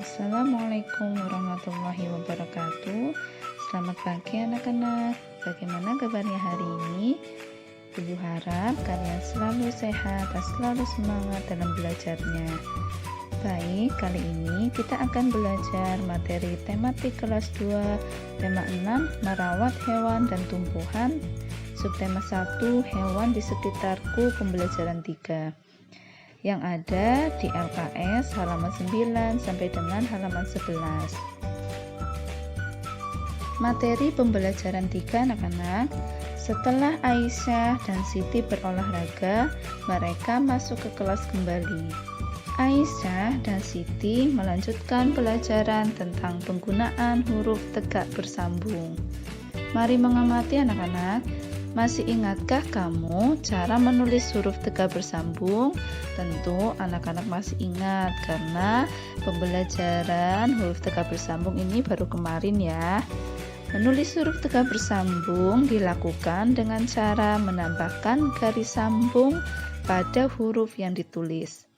Assalamualaikum warahmatullahi wabarakatuh. Selamat pagi anak-anak. Bagaimana kabarnya hari ini? Ibu harap kalian selalu sehat dan selalu semangat dalam belajarnya. Baik, kali ini kita akan belajar materi tematik kelas 2, tema 6, merawat hewan dan tumbuhan, subtema 1, hewan di sekitarku, pembelajaran 3. Yang ada di LKS halaman 9 sampai dengan halaman 11. Materi pembelajaran 3 anak-anak. Setelah Aisyah dan Siti berolahraga, mereka masuk ke kelas kembali. Aisyah dan Siti melanjutkan pelajaran tentang penggunaan huruf tegak bersambung. Mari mengamati anak-anak. Masih ingatkah kamu cara menulis huruf tegak bersambung? Tentu anak-anak masih ingat karena pembelajaran huruf tegak bersambung ini baru kemarin ya. Menulis huruf tegak bersambung dilakukan dengan cara menambahkan garis sambung pada huruf yang ditulis.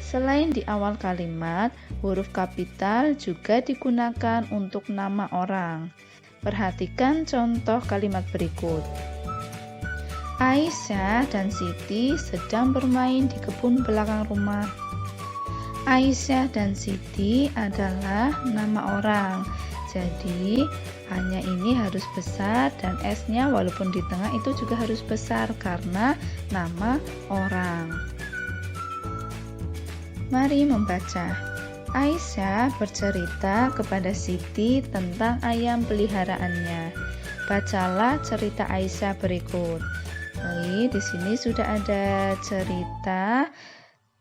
Selain di awal kalimat, huruf kapital juga digunakan untuk nama orang. Perhatikan contoh kalimat berikut. Aisyah dan Siti sedang bermain di kebun belakang rumah. Aisyah dan Siti adalah nama orang. Jadi, hanya ini harus besar dan S-nya walaupun di tengah itu juga harus besar karena nama orang. Mari membaca. Aisyah bercerita kepada Siti tentang ayam peliharaannya. Bacalah cerita Aisyah berikut. Baik, di sini sudah ada cerita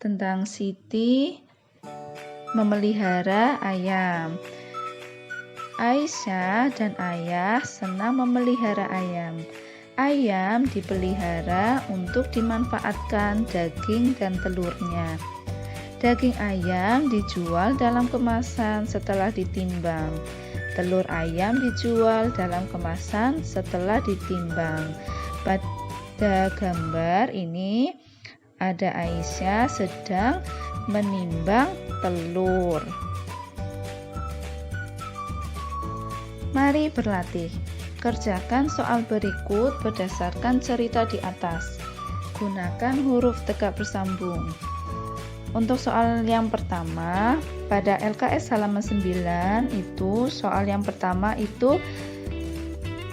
tentang Siti memelihara ayam. Aisyah dan ayah senang memelihara ayam. Ayam dipelihara untuk dimanfaatkan daging dan telurnya. Daging ayam dijual dalam kemasan setelah ditimbang. Telur ayam dijual dalam kemasan setelah ditimbang. Pada gambar ini ada Aisyah sedang menimbang telur. Mari berlatih. Kerjakan soal berikut berdasarkan cerita di atas. Gunakan huruf tegak bersambung. Untuk soal yang pertama, pada LKS halaman 9 itu soal yang pertama itu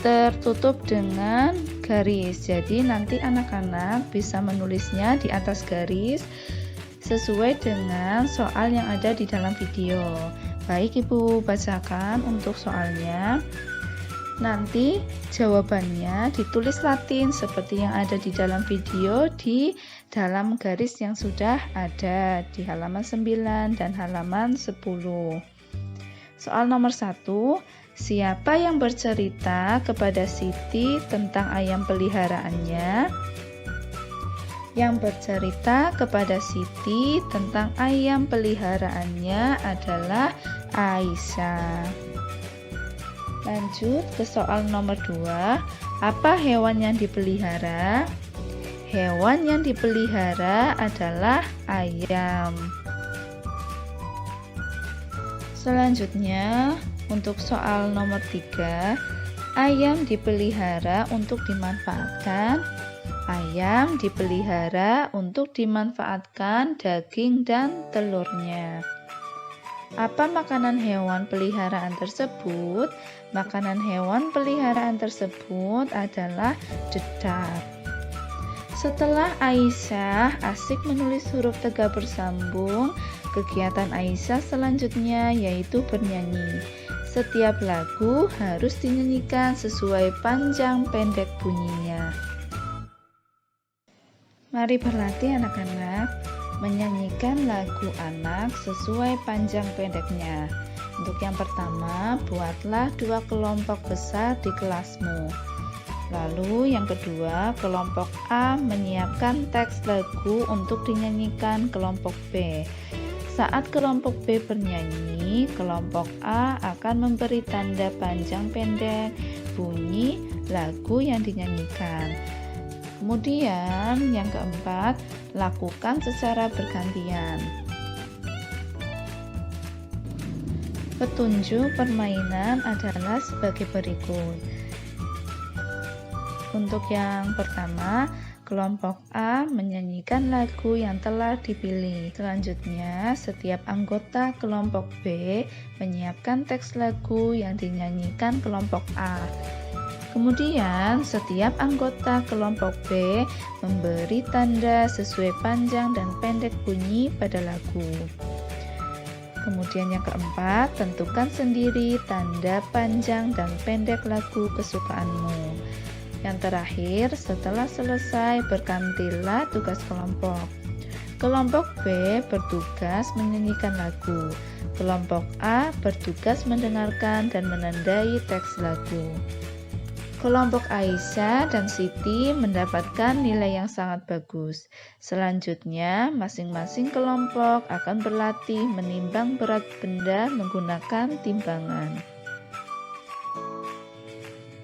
tertutup dengan garis. Jadi nanti anak-anak bisa menulisnya di atas garis sesuai dengan soal yang ada di dalam video. Baik, Ibu bacakan untuk soalnya. Nanti jawabannya ditulis Latin seperti yang ada di dalam video di dalam garis yang sudah ada di halaman 9 dan halaman 10. Soal nomor 1, siapa yang bercerita kepada Siti tentang ayam peliharaannya? Yang bercerita kepada Siti tentang ayam peliharaannya adalah Aisyah. Lanjut ke soal nomor 2. Apa hewan yang dipelihara? Hewan yang dipelihara adalah ayam. Selanjutnya, untuk soal nomor 3, ayam dipelihara untuk dimanfaatkan. Ayam dipelihara untuk dimanfaatkan daging dan telurnya. Apa makanan hewan peliharaan tersebut? Makanan hewan peliharaan tersebut adalah dedak. Setelah Aisyah asik menulis huruf tegak bersambung, kegiatan Aisyah selanjutnya yaitu bernyanyi. Setiap lagu harus dinyanyikan sesuai panjang pendek bunyinya. Mari berlatih anak-anak menyanyikan lagu anak sesuai panjang pendeknya. Untuk yang pertama, buatlah 2 kelompok besar di kelasmu. Lalu yang kedua, kelompok A menyiapkan teks lagu untuk dinyanyikan kelompok B. Saat kelompok B bernyanyi, kelompok A akan memberi tanda panjang pendek bunyi lagu yang dinyanyikan. Kemudian yang keempat, lakukan secara bergantian. Petunjuk permainan adalah sebagai berikut. Untuk yang pertama, kelompok A menyanyikan lagu yang telah dipilih. Selanjutnya, setiap anggota kelompok B menyiapkan teks lagu yang dinyanyikan kelompok A. Kemudian, setiap anggota kelompok B memberi tanda sesuai panjang dan pendek bunyi pada lagu. Kemudian yang keempat, tentukan sendiri tanda panjang dan pendek lagu kesukaanmu. Yang terakhir, setelah selesai, bergantilah tugas kelompok. Kelompok B bertugas menyanyikan lagu. Kelompok A bertugas mendengarkan dan menandai teks lagu. Kelompok Aisyah dan Siti mendapatkan nilai yang sangat bagus. Selanjutnya, masing-masing kelompok akan berlatih menimbang berat benda menggunakan timbangan.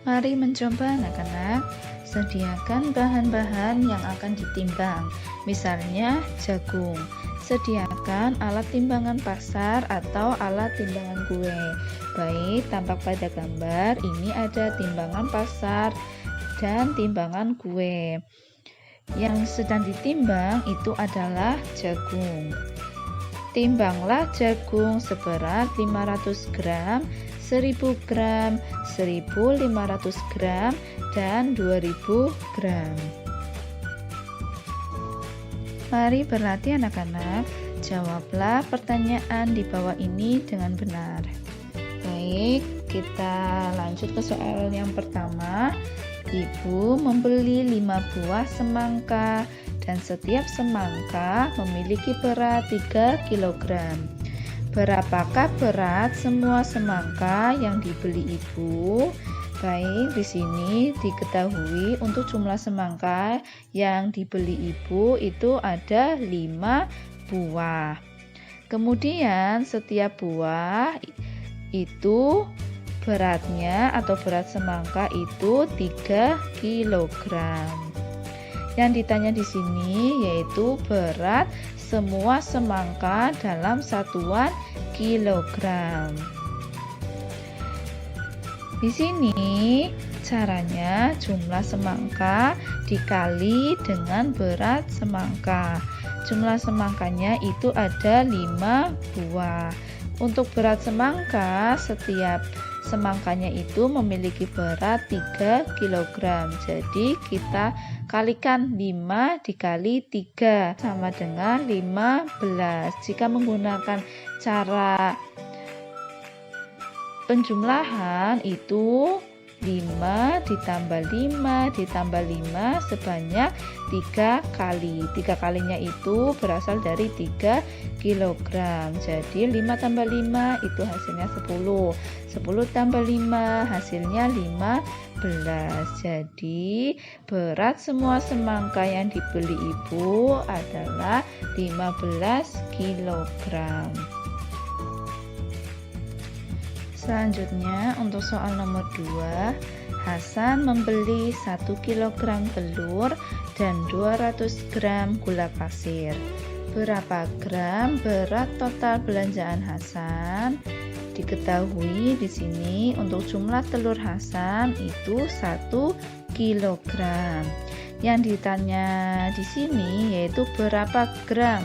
Mari mencoba anak-anak. Sediakan bahan-bahan yang akan ditimbang. Misalnya jagung. Sediakan alat timbangan pasar atau alat timbangan kue. Baik, tampak pada gambar ini ada timbangan pasar dan timbangan kue. Yang sedang ditimbang itu adalah jagung. Timbanglah jagung seberat 500 gram, 1000 gram, 1500 gram, dan 2000 gram. Mari berlatih anak-anak, jawablah pertanyaan di bawah ini dengan benar. Baik, kita lanjut ke soal yang pertama. Ibu membeli 5 buah semangka dan setiap semangka memiliki berat 3 kg. Berapakah berat semua semangka yang dibeli ibu? Baik, di sini diketahui untuk jumlah semangka yang dibeli ibu itu ada 5 buah. Kemudian setiap buah itu beratnya atau berat semangka itu 3 kg. Yang ditanya di sini yaitu berat semua semangka dalam satuan kilogram. Di sini caranya jumlah semangka dikali dengan berat semangka. Jumlah semangkanya itu ada 5 buah. Untuk berat semangka, setiap semangkanya itu memiliki berat 3 kg. Jadi kita kalikan 5 dikali 3 sama dengan 15. Jika menggunakan cara penjumlahan itu 5 ditambah 5 ditambah 5 sebanyak 3 kali. 3 kalinya itu berasal dari 3 kg. Jadi 5 tambah 5 itu hasilnya 10. 10 tambah 5 hasilnya 15. Jadi berat semua semangka yang dibeli ibu adalah 15 kg. Selanjutnya untuk soal nomor 2, Hasan membeli 1 kg telur dan 200 gram gula pasir. Berapa gram berat total belanjaan Hasan? Diketahui di sini untuk jumlah telur Hasan itu 1 kg. Yang ditanya di sini yaitu berapa gram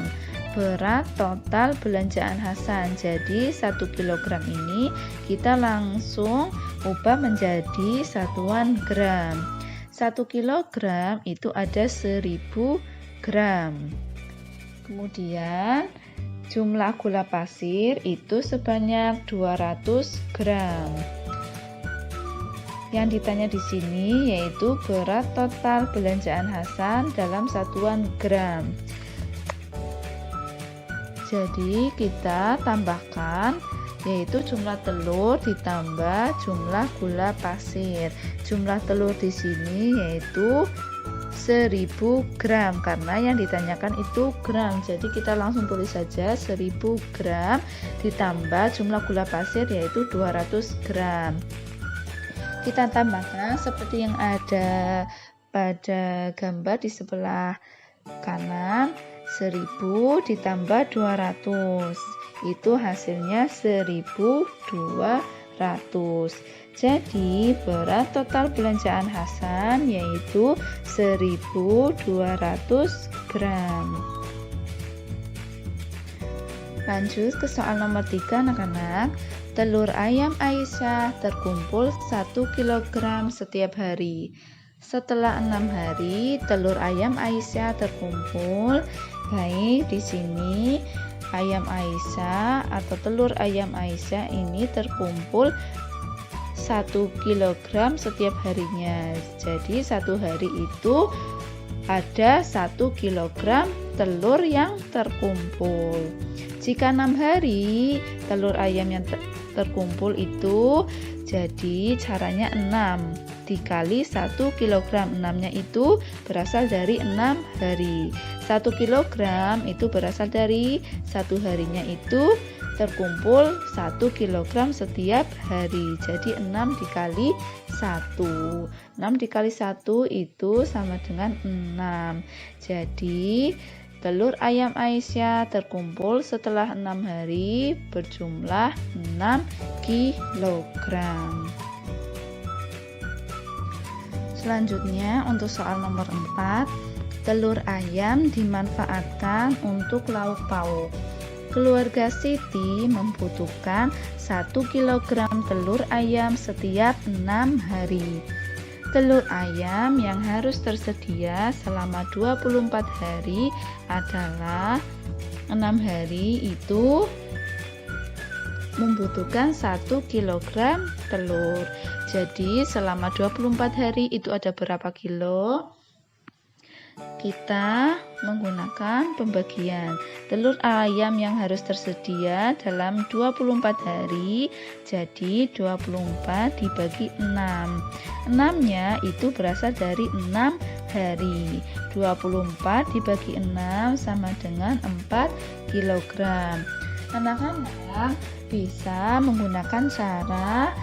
berat total belanjaan Hasan. Jadi 1 kg ini kita langsung ubah menjadi satuan gram. 1 kg itu ada 1000 gram. Kemudian jumlah gula pasir itu sebanyak 200 gram. Yang ditanya di sini yaitu berat total belanjaan Hasan dalam satuan gram. Jadi kita tambahkan yaitu jumlah telur ditambah jumlah gula pasir. Jumlah telur di sini yaitu 1000 gram karena yang ditanyakan itu gram. Jadi kita langsung tulis saja 1000 gram ditambah jumlah gula pasir yaitu 200 gram. Kita tambahkan seperti yang ada pada gambar di sebelah kanan. 1000 ditambah 200 itu hasilnya 1.200. Jadi berat total belanjaan Hasan yaitu 1.200 gram. Lanjut ke soal nomor 3 anak-anak. Telur ayam Aisyah terkumpul 1 kg setiap hari. Setelah 6 hari, telur ayam Aisyah terkumpul. Baik, di sini ayam Aisyah atau telur ayam Aisyah ini terkumpul 1 kg setiap harinya. Jadi satu hari itu ada 1 kg telur yang terkumpul. Jika 6 hari telur ayam yang terkumpul itu, jadi caranya 6 dikali 1 kg. 6-nya itu berasal dari 6 hari. 1 kg itu berasal dari 1 harinya itu terkumpul 1 kg setiap hari. Jadi 6 dikali 1. 6 dikali 1 itu sama dengan 6. Jadi telur ayam Aisyah terkumpul setelah 6 hari berjumlah 6 kg. Selanjutnya untuk soal nomor 4, telur ayam dimanfaatkan untuk lauk pauk. Keluarga Siti membutuhkan 1 kg telur ayam setiap 6 hari. Telur ayam yang harus tersedia selama 24 hari adalah 6 hari itu membutuhkan 1 kg telur. Jadi selama 24 hari itu ada berapa kilo? Kita menggunakan pembagian. Telur ayam yang harus tersedia dalam 24 hari, jadi 24 dibagi 6. 6-nya itu berasal dari 6 hari. 24 dibagi 6 sama dengan 4 kg. Anak-anak bisa menggunakan cara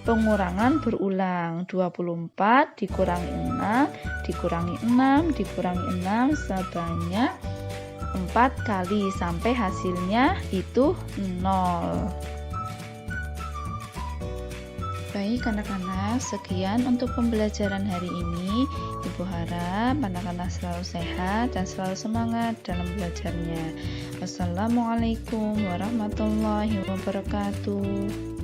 pengurangan berulang. 24 dikurangi 6 dikurangi 6 dikurangi 6 sebanyak 4 kali sampai hasilnya itu 0. Baik anak-anak, sekian untuk pembelajaran hari ini. Ibu harap anak-anak selalu sehat dan selalu semangat dalam belajarnya. Wassalamualaikum warahmatullahi wabarakatuh.